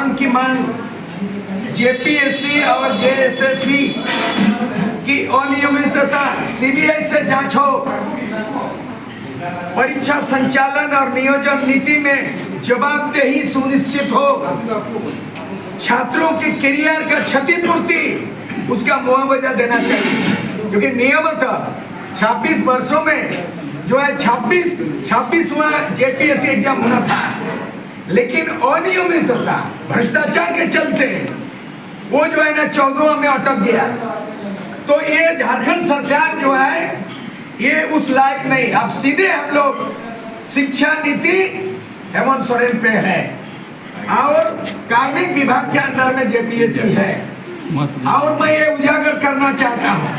मांग की मांग जेपीएससी और जेएसएससी की अनियमितता सीबीआई से जांच हो, परीक्षा संचालन और नियोजन नीति में जवाबदेही सुनिश्चित हो, छात्रों के करियर का क्षतिपूर्ति उसका मुआवजा देना चाहिए, क्योंकि नियमतः 26 वर्षों में जो है 26वां जेपीएससी एग्जाम होना था, लेकिन अनियमितता भ्रष्टाचार के चलते वो जो है ना 14वां में अटक गया। तो ये झारखंड सरकार जो है ये उस लायक नहीं। अब सीधे हम लोग शिक्षा नीति हेमंत सोरेन पे है और कार्मिक विभाग के अंदर में जेपीएससी है। और मैं ये उजागर करना चाहता हूँ,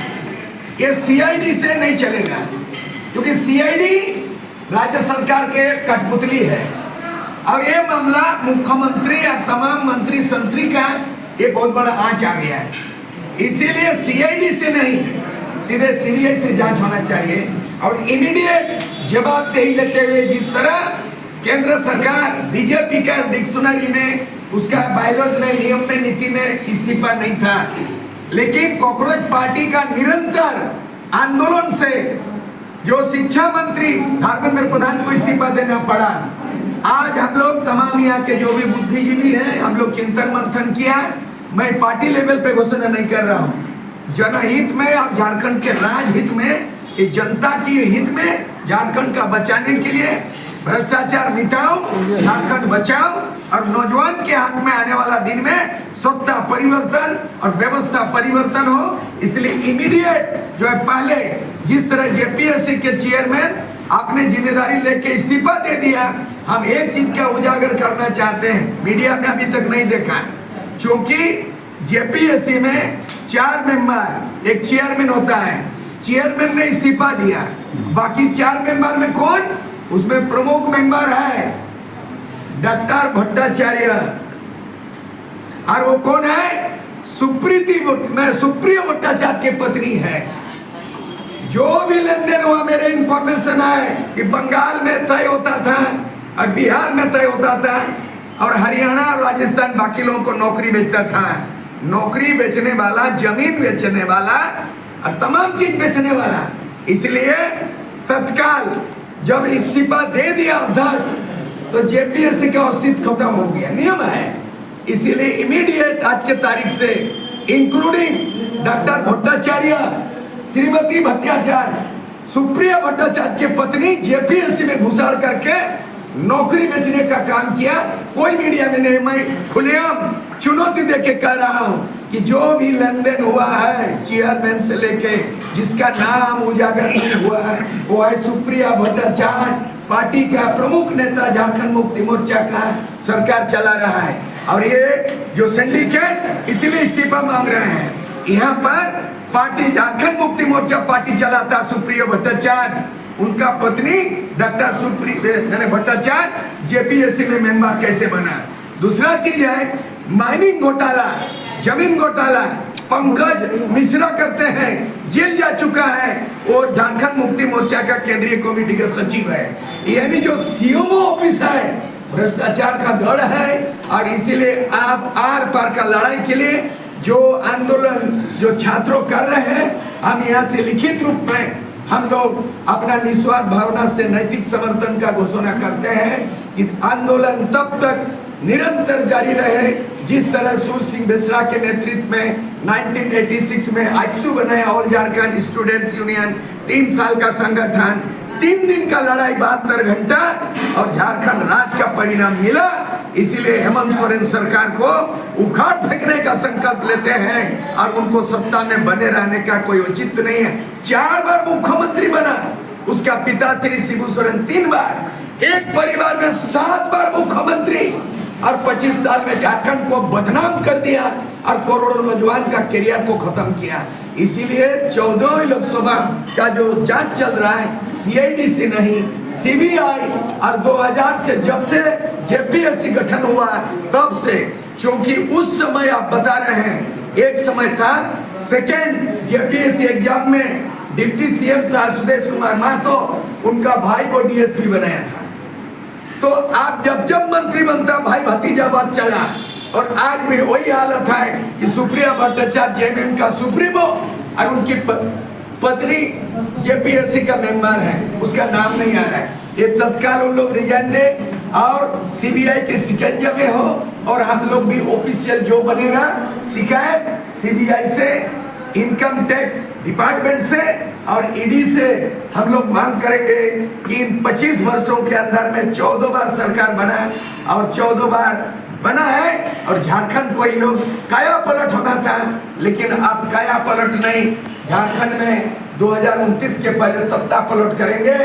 ये सीआईडी से नहीं चलेगा, क्योंकि सीआईडी राज्य सरकार के कठपुतली है। अब ये मामला मुख्यमंत्री या तमाम मंत्री संतरी का ये बहुत बड़ा आंच आ गया है, इसीलिए सीआईडी से नहीं सीधे सीबीआई से जांच होना चाहिए और इमीडिएट जवाबदेही लेते हुए, जिस तरह केंद्र सरकार बीजेपी का डिक्शनरी में उसका बायलॉज में नियम में नीति में इस्तीफा नहीं था, लेकिन कॉकरोच पार्टी का निरंतर आंदोलन से जो शिक्षा मंत्री धर्मेंद्र प्रधान को इस्तीफा देना पड़ा। आज हम लोग तमाम यहाँ के जो भी बुद्धिजीवी हैं, हम लोग चिंतन मंथन किया। मैं पार्टी लेवल पे घोषणा नहीं कर रहा हूँ, जनहित में और झारखंड के राजहित में, इस जनता की हित में, झारखंड का बचाने के लिए भ्रष्टाचार मिटाओ, झारखंड बचाओ और नौजवान के हाथ में आने वाला दिन में सत्ता परिवर्तन और व्यवस्था परिवर्तन हो। इसलिए इमीडिएट जो है, पहले जिस तरह जेपीएससी के चेयरमैन आपने जिम्मेदारी लेके इस्तीफा दे दिया, हम एक चीज का उजागर करना चाहते हैं, मीडिया में अभी तक नहीं देखा है, क्योंकि जेपीएससी में 4 मेंबर, एक चेयरमैन होता है, चेयरमैन ने इस्तीफा दिया, बाकी 4 मेंबर में कौन? उसमें प्रमुख मेंबर है डॉक्टर भट्टाचार्य, और वो कौन है? सुप्रिया भट्टाचार्य की पत्नी है। जो भी लेन देन हुआ, मेरे इंफॉर्मेशन है कि बंगाल में तय होता था और बिहार में तय होता था और हरियाणा और राजस्थान बाकी लोगों को नौकरी बेचता था। नौकरी बेचने वाला, जमीन बेचने वाला और तमाम चीज बेचने वाला। इसलिए तत्काल जब इस्तीफा दे दिया अध्यक्ष, तो जेपीएससी का अस्तित्व खत्म हो गया, नियम है। इसीलिए इमीडिएट आज के तारीख से इंक्लूडिंग डॉक्टर भट्टाचार्य, श्रीमती भट्टाचार्य, सुप्रिया भट्टाचार्य की पत्नी जेपीएससी में घुसाड़ करके नौकरी बेचने का काम किया। कोई मीडिया में नहीं, मैं खुलेआम चुनौती देके कह रहा हूं कि जो भी लेन देन हुआ है चेयरमैन से लेके, जिसका नाम उजागर नहीं हुआ है, वो है सुप्रिया भट्टाचार्य, पार्टी का प्रमुख नेता, झारखंड मुक्ति मोर्चा का सरकार चला रहा है। और ये जो सिंडिकेट इसीलिए इस्तीफा मांग रहे हैं। यहाँ पर पार्टी झारखंड मुक्ति मोर्चा पार्टी चलाता सुप्रिया भट्टाचार्य, उनका पत्नी डॉक्टर सुप्रिया भट्टाचार्य जेपीएससी में मेंबर कैसे बना? दूसरा चीज है माइनिंग घोटाला, जमीन घोटाला, पंकज मिश्रा करते हैं, जेल जा चुका है, और झारखंड मुक्ति मोर्चा का केंद्रीय कमेटी का सचिव है। यानी जो सीएमओ ऑफिस है भ्रष्टाचार का गढ़ है। और इसीलिए आप आर पार का लड़ाई के लिए जो आंदोलन जो छात्रों कर रहे हैं, हम यहाँ से लिखित रूप में हम लोग अपना निस्वार्थ भावना से नैतिक समर्थन का घोषणा करते हैं कि आंदोलन तब तक निरंतर जारी रहे जिस तरह सूर्य सिंह बेसरा के नेतृत्व में 1986 में आजसू बनाया, ऑल झारखंड स्टूडेंट्स यूनियन, 3 साल का संगठन, 3 दिन का लड़ाई, 72 घंटा, और झारखंड राज्य का परिणाम मिला। इसीलिए हेमंत सोरेन सरकार को उखाड़ फेंकने का संकल्प लेते हैं और उनको सत्ता में बने रहने का कोई औचित्य नहीं है। 4 बार मुख्यमंत्री बना, उसका पिता श्री शिबू सोरेन 3 बार, एक परिवार में 7 बार मुख्यमंत्री, और 25 साल में झारखंड को बदनाम कर दिया और करोड़ों नौजवान का करियर को खत्म किया। इसीलिए 14वीं लोकसभा का जो जांच चल रहा है सीआईडी से नहीं सीबीआई, और 2000 से जब से जेपीएससी गठन हुआ तब से, क्योंकि उस समय आप बता रहे हैं एक समय था सेकेंड जेपीएससी एग्जाम में डिप्टी सीएम था सुदेश कुमार महतो, उनका भाई को डीएसपी बनाया था। तो आप जब जब मंत्री बनता भाई भतीजावाद चला, और आज भी वही हालत है कि सुप्रिया भट्टाचार्य जेएमएम का सुप्रीमो और उनकी पत्नी जेपीएससी का मेंबर है, उसका नाम नहीं आ रहा है। ये तत्काल उन लोग रिजाइन दे और सीबीआई के शिकंजे में हो, और हम लोग भी ऑफिशियल जो बनेगा शिकायत सीबीआई से, इनकम टैक्स डिपार्टमेंट से और ईडी से हम लोग मांग करेंगे कि इन 25 वर्षों के अंदर में 14 बार सरकार बना है और 14 बार बना है, और झारखंड को इन लोग काया पलट होना था, लेकिन अब काया पलट नहीं। झारखंड में 2029 के पहले तख्ता पलट करेंगे।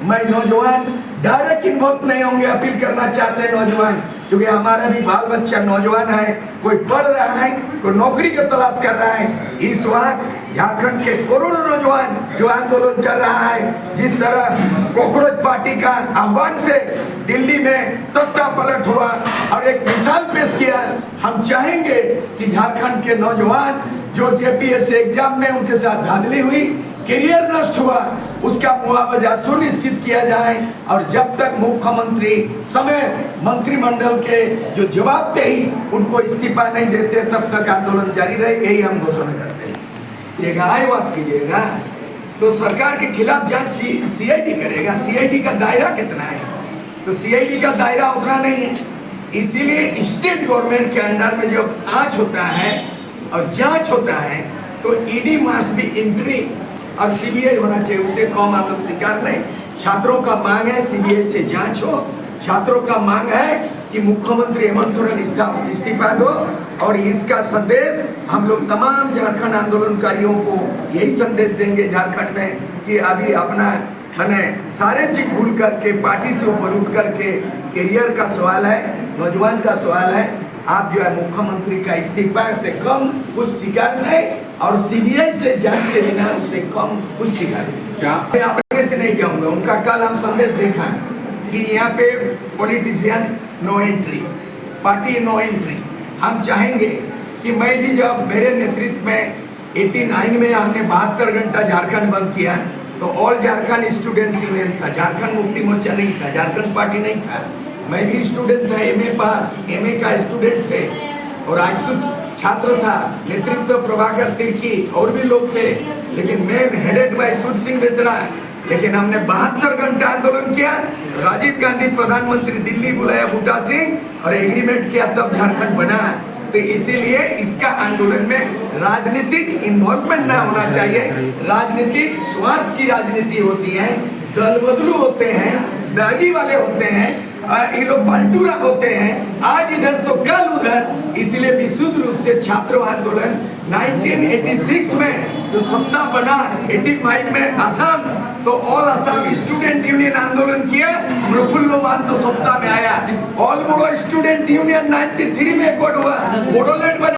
मैं नौजवान डायरेक्ट इन्वॉल्व नहीं होंगे, अपील करना चाहते हैं नौजवान, क्योंकि हमारा भी बाल बच्चा नौजवान है, कोई पढ़ रहा है, कोई नौकरी की तलाश कर रहा है। इस वक्त झारखंड के करोड़ों नौजवान जो आंदोलन कर रहा है, जिस तरह कॉकरोच पार्टी का आह्वान से दिल्ली में तख्ता पलट हुआ और एक मिसाल पेश किया, हम चाहेंगे कि झारखंड के नौजवान जो जेपीएससी एग्जाम में उनके साथ धांधली हुई, करियर नष्ट हुआ, उसका मुआवजा सुनिश्चित किया जाए, और जब तक मुख्यमंत्री समेत मंत्रिमंडल के जो जवाबदेही उनको इस्तीफा नहीं देते तब तक आंदोलन जारी रहे, यही हम घोषणा करते हैं। आवाज कीजिएगा तो सरकार के खिलाफ जांच सीआईडी करेगा। सीआईडी का दायरा कितना है? तो सीआईडी का दायरा उतना नहीं है, इसीलिए स्टेट गवर्नमेंट के अंडर में जब जांच होता है और जांच होता है तो ईडी मस्ट बी एंट्री और सीबीआई होना चाहिए, उसे कम हम लोग स्वीकार नहीं। छात्रों का मांग है सीबीआई से जांच हो, छात्रों का मांग है कि मुख्यमंत्री हेमंत सोरेन इस्तीफा दो, और इसका संदेश हम लोग तमाम झारखंड आंदोलनकारियों को यही संदेश देंगे झारखंड में कि अभी अपना मैंने सारे चीज भूल करके पार्टी से ऊपर उठ करके करियर का सवाल है, नौजवान का सवाल है, आप जो है मुख्यमंत्री का इस्तीफा से कम कुछ स्वीकार नहीं और सीबीआई से जांच के बिना उससे कम कुछ स्वीकार नहीं। क्या मैं अपने से नहीं कहूँगा, उनका कल हम संदेश देखा है कि यहाँ पे politician no entry, party no entry. हम चाहेंगे कि मैं भी जब मेरे नेतृत्व में 89 में हमने 72 घंटा झारखंड बंद किया तो ऑल झारखंड स्टूडेंट्स यूनियन था, झारखंड मुक्ति मोर्चा नहीं था, झारखंड पार्टी नहीं था। मैं भी स्टूडेंट था, एमए पास, एमए का स्टूडेंट थे और आजसू छात्र था, नेतृत्व प्रभाकर तिर्की और भी लोग थे, लेकिन मैं हेडेड बाय सुर सिंह मिश्रा। लेकिन हमने 72 घंटा आंदोलन किया, राजीव गांधी प्रधानमंत्री दिल्ली बुलाया बूटा सिंह और एग्रीमेंट किया, तब झारखंड बना। तो इसीलिए इसका आंदोलन में राजनीतिक इन्वॉल्वमेंट ना होना चाहिए। राजनीतिक स्वार्थ की राजनीति होती है, दल बदलू होते हैं, दागी वाले होते हैं, ये लोग पलटूरा होते हैं, आज इधर तो कल उधर। इसलिए विशुद्ध रूप से छात्र आंदोलन 1986 में जो सत्ता बना, 85 में असम, तो ऑल असम स्टूडेंट यूनियन आंदोलन किया, प्रफुल्ल मान तो सत्ता में आया। ऑल बोडो स्टूडेंट यूनियन 93 में एकॉर्ड हुआ, बोडोलैंड बना।